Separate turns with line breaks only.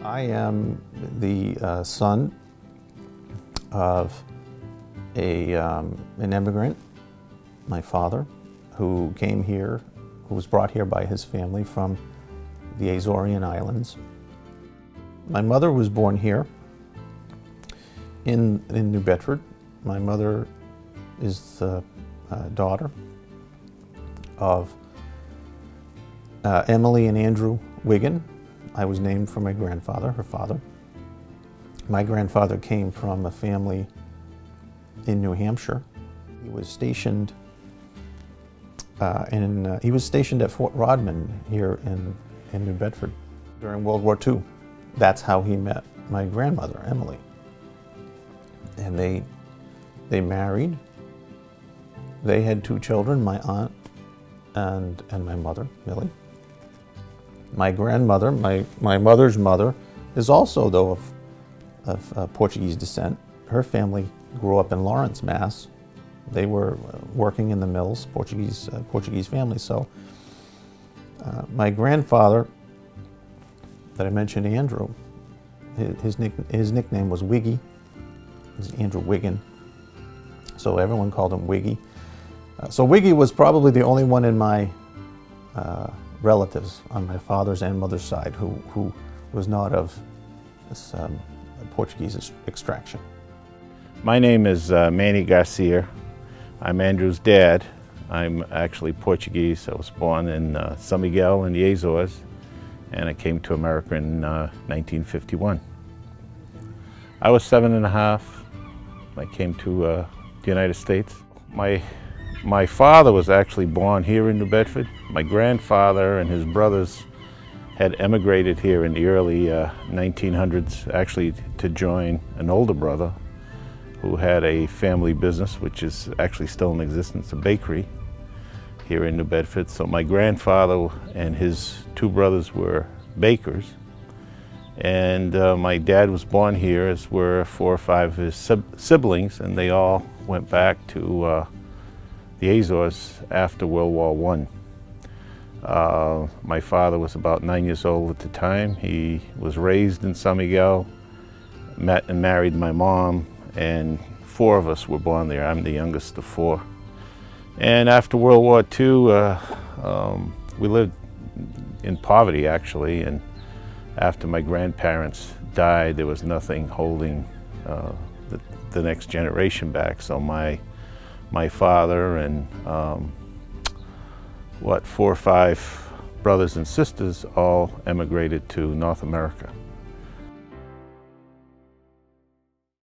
I am the son of an immigrant, my father, who came here, who was brought here by his family from the Azorean Islands. My mother was born here in New Bedford. My mother is the daughter of Emily and Andrew Wiggin. I was named for my grandfather, her father. My grandfather came from a family in New Hampshire. He was stationed at Fort Rodman here in New Bedford during World War II. That's how he met my grandmother, Emily. And they married. They had 2 children, my aunt and my mother, Millie. My grandmother, my mother's mother, is also, though, of Portuguese descent. Her family grew up in Lawrence, Mass. They were working in the mills, Portuguese family. So my grandfather, that I mentioned, Andrew, his nickname was Wiggy. It was Andrew Wiggin. So everyone called him Wiggy. So Wiggy was probably the only one in my relatives on my father's and mother's side who was not of this Portuguese extraction.
My name is Manny Garcia. I'm Andrew's dad. I'm actually Portuguese. I was born in San Miguel in the Azores, and I came to America in 1951. I was 7½. I came to the United States. My father was actually born here in New Bedford. My grandfather and his brothers had emigrated here in the early 1900s, actually to join an older brother who had a family business, which is actually still in existence, a bakery here in New Bedford. So my grandfather and his 2 brothers were bakers. And my dad was born here, as were 4 or 5 of his siblings, and they all went back to the Azores after World War I. My father was about 9 years old at the time. He was raised in San Miguel, met and married my mom, and 4 of us were born there. I'm the youngest of 4. And after World War II, we lived in poverty, actually, and after my grandparents died, there was nothing holding the next generation back. So my father and 4 or 5 brothers and sisters all emigrated to North America.